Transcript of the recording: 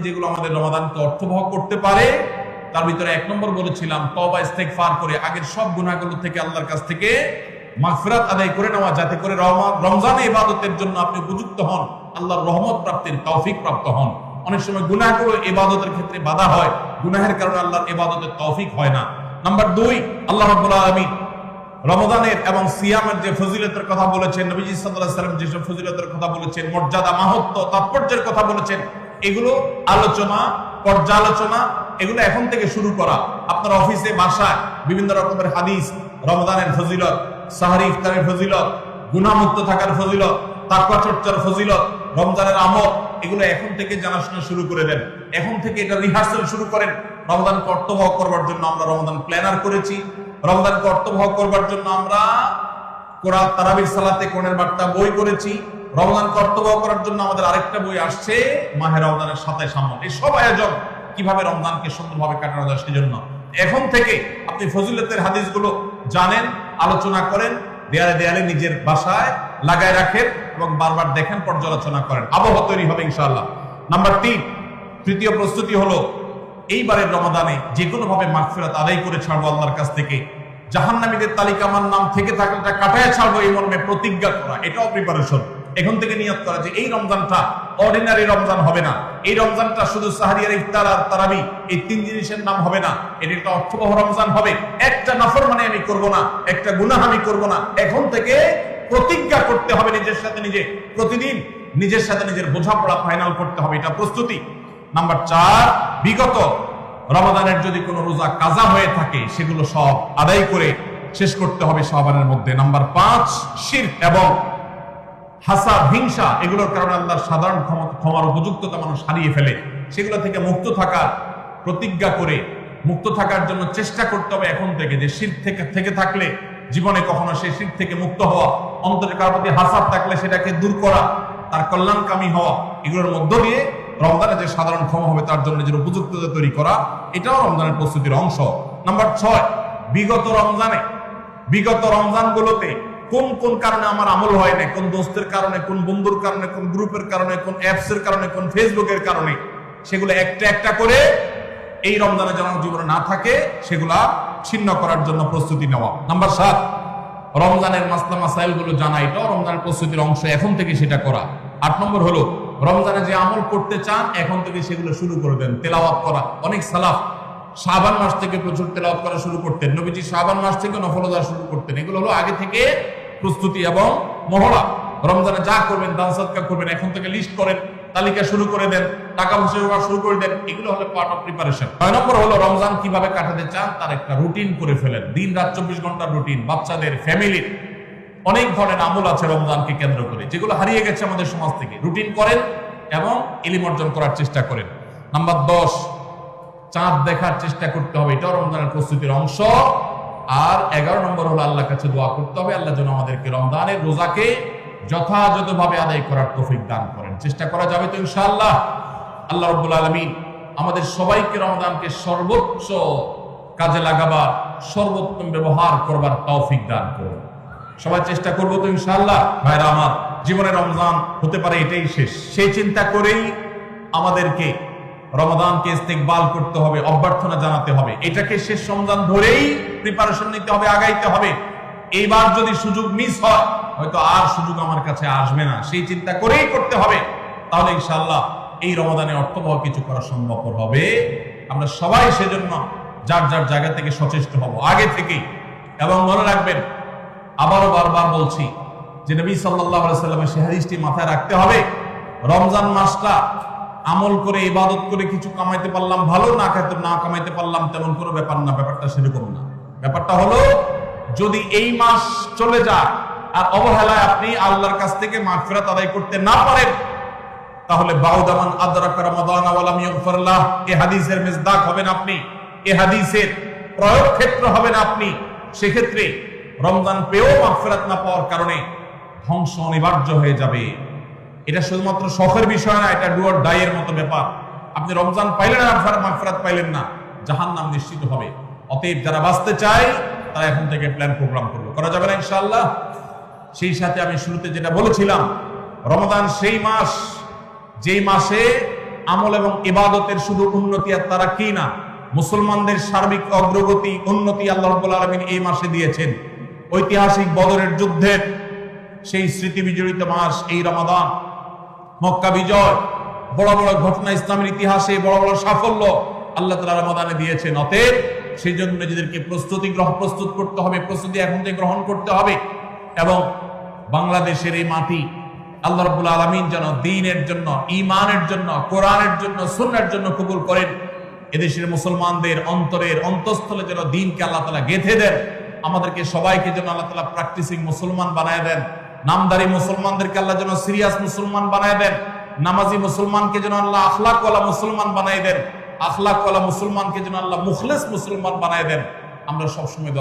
যেগুলো আমাদের রমাদানকে অর্থবহ করতে পারে, তার ভিতরে 1 নম্বর বলেছিলাম তওবা ইস্তেগফার করে আগের সব গুনাহগুলো থেকে আল্লাহর কাছ থেকে মাগফিরাত আদায় করে নেওয়া, যাতে করে রমজানে ইবাদতের জন্য আপনি উপযুক্ত হন, আল্লাহর রহমত প্রাপ্তির তৌফিক প্রাপ্ত হন। অনেক সময় গুনাহগুলো ইবাদতের ক্ষেত্রে বাধা হয়, গুনাহের কারণে আল্লাহর ইবাদতের তৌফিক হয় না। নাম্বার 2, আল্লাহ রাব্বুল আলামিন রমজানের এবং সিয়ামের যে ফজিলতের কথা বলেছেন, নবীজি সাল্লাল্লাহু আলাইহি ওয়াসাল্লাম যেসব ফজিলতের কথা বলেছেন, মর্যাদা, মাহাত্ম্য, তাৎপর্যের কথা বলেছেন, এগুলো আলোচনা, পর্যালোচনা, এগুলো এখন থেকে শুরু করা। আপনার অফিসে, বাসায় বিভিন্ন রকমের হাদিস, রমজানের ফজিলত, সাহরি ইফতারের ফজিলত, গুনাহমুক্ত থাকার ফজিলত, তাকওয়া চর্চার ফজিলত, রমজানের আমল, এগুলো এখন থেকে জানাশোনা শুরু করে দেন। এখন থেকে এটা রিহার্সাল শুরু করেন। রমজানকে অর্থবহ করবার জন্য আমরা রমজান প্ল্যানার করেছি। রমজানকে অর্থবহ করবার জন্য আমরা কোরআন তারাবির সালাতে কোরআনের বার্তা বই করেছি। রমজানকে অর্থবহ করার জন্য আমাদের আরেকটা বই আসছে, মাহে রমজানের 27 আমল। এই সব আয়োজন কিভাবে রমজানকে সুন্দরভাবে কাটানো যায় সেজন্য এখন থেকে আপনি ফজিলতের হাদিসগুলো জানেন, আলোচনা করেন, দেয়ালে দেয়ালে নিজের বাসায় লাগায় রাখেন এবং বারবার দেখেন, পর্যালোচনা করেন, আবহাওয়া তৈরি হবে ইনশাআল্লাহ। নাম্বার 3, তৃতীয় প্রস্তুতি হলো এইবারের রমাদানে যে কোনো ভাবে মাগফিরাত আদায় করে ছাড়বো আল্লাহর কাছ থেকে। জাহান্নামীদের তালিকা আমার নাম থেকে থাকলে এটা কাটায় ছাড়বো, এই মর্মে প্রতিজ্ঞা করা, এটাও প্রিপারেশন। এখন থেকে নিয়ত করা যে এই রমজানটা অর্ডিনারি রমজান হবে না, এই রমজানটা শুধু সাহরি আর ইফতার আর তারাবি এই 3 জিনিসের নাম হবে না, এটা একটা অর্থবহ রমজান হবে। একটা নাফরমানি আমি করব না, একটা গুনাহ আমি করব না। এখন থেকে প্রতিজ্ঞা করতে হবে নিজের সাথে নিজে, প্রতিদিন নিজের সাথে নিজের বোঝাপড়া ফাইনাল করতে হবে, এটা প্রস্তুতি। নাম্বার 4, বিগত রমাদানের যদি কোনো রোজা কাজা হয়ে থাকে সেগুলো সব আদায় করে শেষ করতে হবে শাবানের মধ্যে। নাম্বার 5, শিরক এবং হাসাদ, হিংসা, এগুলোর কারণে আল্লাহর সাধারণ ক্ষমার উপযুক্ততা মানুষ হারিয়ে ফেলে, সেগুলো থেকে মুক্ত থাকার প্রতিজ্ঞা করে মুক্ত থাকার জন্য চেষ্টা করতে হবে এখন থেকে, যে শিরক থেকে থাকলে জীবনে কখনো সেই শিরক থেকে মুক্ত হওয়া, অন্তরে কারোর প্রতি হাসাদ থাকলে সেটাকে দূর করা, তার কল্যাণকামী হওয়া, এগুলোর মধ্য দিয়ে রমজানে যে সাধারণ ক্ষমা হবে তার জন্য নিজের উপযুক্ততা তৈরি করা, এটাও রমজানের প্রস্তুতির অংশ। নাম্বার 6, বিগত রমজানগুলোতে কোন কোন কারণে আমার আমল হয় না, কোন দোস্তের কারণে, কোন বন্ধুর কারণে, কোন গ্রুপের কারণে, কোন অ্যাপসের কারণে, কোন ফেসবুকের কারণে, সেগুলো একটা একটা করে এই রমজানে যেন জীবনে না থাকে সেগুলা ছিন্ন করার জন্য প্রস্তুতি নেওয়া। নাম্বার 7, রমজানের মাসলা মাসাইল গুলো জানা, এটাও রমজানের প্রস্তুতির অংশ, এখন থেকে সেটা করা। 8 নম্বর হলো রমজানে যে আমল করতে চান এখন থেকে সেগুলো শুরু করে দেন, তেলাওয়াত করা। অনেক সালাফ শাবান মাস থেকে প্রচুর তেলাওয়াত করা শুরু করতেন, নবীজি শাবান মাস থেকে নফল রোজা শুরু করতেন। এগুলো হলো আগে থেকে প্রস্তুতি এবং মহড়া। রমজানে যা করবেন, দান সাদকা করবেন, এখন থেকে লিস্ট করেন, তালিকা শুরু করে দেন, টাকা পয়সা জমা শুরু করে দেন, এগুলো হলো পার্ট অফ প্রিপারেশন। 9 নম্বর হলো রমজান কিভাবে কাটাতে চান তার একটা রুটিন করে ফেলেন, দিন রাত 24 ঘন্টার রুটিন। বাচ্চাদের, ফ্যামিলির অনেক ধরনের আমল আছে রমজানকে কেন্দ্র করে, যেগুলো হারিয়ে গেছে আমাদের সমাজ থেকে। রুটিন করেন এবং ইলম অর্জন করার চেষ্টা করেন। নাম্বার 10, চাঁদ দেখার চেষ্টা করতে হবে, এটাও রমজানের প্রস্তুতির অংশ। আর 11 নম্বর হলো আল্লাহর কাছে দোয়া করতে হবে, আল্লাহ যেন আমাদেরকে রমজানের রোজাকে যথাযথভাবে আদায় করার তৌফিক দান করেন। চেষ্টা করা যাবে তো ইনশাআল্লাহ। আল্লাহ রাব্বুল আলামিন আমাদের সবাইকে রমজানকে সর্বোচ্চ কাজে লাগাবার, সর্বোত্তম ব্যবহার করবার তৌফিক দান করুন। সবাই চেষ্টা করবো তো ইনশাআল্লাহ। ভাইরা আমার, জীবনে রমজান হতে পারে এটাই শেষ, সেই চিন্তা করেই আমাদেরকে রমাদানকে ইস্তেকবাল করতে হবে, অভ্যর্থনা জানাতে হবে। এটাকে শেষ রমজান ধরেই প্রিপারেশন নিতে হবে, আগাইতে হবে। এইবার যদি সুযোগ মিস হয়, হয়তো আর সুযোগ আমার কাছে আসবে না, সেই চিন্তা করেই করতে হবে। তাহলে ইনশাআল্লাহ এই রমাদানে অর্থবহ কিছু করা সম্ভবপর হবে। আমরা সবাই সেজন্য যার যার জায়গা থেকে সচেষ্ট হব আগে থেকেই। এবং মনে রাখবেন, আবারও বারবার বলছি যে নবী সাল্লাল্লাহু আলাইহি সাল্লামের সেই হাদিসটি মাথায় রাখতে হবে, রমজান মাসটা আমল করে, ইবাদত করে কিছু কামাইতে পারলাম ভালো, না কামাইতে পারলাম তেমন কোনো ব্যাপার না। ব্যাপারটা সেরকম না। ব্যাপারটা হলো, যদি এই মাস চলে যায় আর অবহেলায় আপনি আল্লাহর কাছ থেকে মাগফিরাত আদায় করতে না পারেন, তাহলে বাউদামান আদরাকা রমাদান ওয়া লাম ইগফার লাহ, এই হাদিসের মিসদাক হবেন আপনি, এই হাদিসের প্রয়োগ ক্ষেত্র হবেন আপনি। সেক্ষেত্রে রমজান পেয়েও মাগফিরাত না পাওয়ার কারণে ধ্বংস অনিবার্য হয়ে যাবে। এটা শুধুমাত্র শখের বিষয় না, এটা ডু অর ডাই এর মতো ব্যাপার। আপনি রমজান পাইলেন আর মাগফিরাত পাইলেন না, জাহান্নাম নিশ্চিত হবে। অতএব যারা বাঁচতে চায় তারা এখন থেকে প্ল্যান প্রোগ্রাম করবে, করা যাবে না ইনশাআল্লাহ। সেই সাথে আমি শুরুতে যেটা বলেছিলাম, রমাদান সেই মাস যেই মাসে আমল এবং ইবাদতের শুধু উন্নতি আর তারা কি না, মুসলমানদের সার্বিক অগ্রগতি উন্নতি আল্লাহ রাব্বুল আলামিন এই মাসে দিয়েছেন। ঐতিহাসিক বদরের যুদ্ধের সেই স্মৃতি বিজড়িত মাস এই রমাদান, মক্কা বিজয়, বড় বড় ঘটনা ইসলামের ইতিহাসে, বড় বড় সাফল্য আল্লাহ তাআলা রমাদানে দিয়েছেন। অতএব সেই জন্য নিজেদেরকে প্রস্তুত করতে হবে, প্রস্তুতি এখন থেকে গ্রহণ করতে হবে। এবং বাংলাদেশের এই মাটি আল্লাহ রাব্বুল আলামিন যেন দ্বীনের জন্য, ঈমানের জন্য, কোরআনের জন্য, সুন্নাহর জন্য কবুল করেন। এদেশের মুসলমানদের অন্তরের অন্তঃস্থলে যেন দ্বীনকে আল্লাহ তাআলা গেঁথে দেন। আমাদেরকে সবাইকে যেন আল্লাহ তাআলা প্র্যাকটিসিং মুসলমান বানায় দেন। নামদারি মুসলমানদেরকে আল্লাহ যেন সিরিয়াস মুসলমান বানায় দেন। নামাজি মুসলমানকে যেন আল্লাহ আখলাকওয়ালা মুসলমান বানায় দেন। আখলাকওয়ালা মুসলমানকে যেন আল্লাহ মুখলেস মুসলমান বানায় দেন। আমরা সবসময়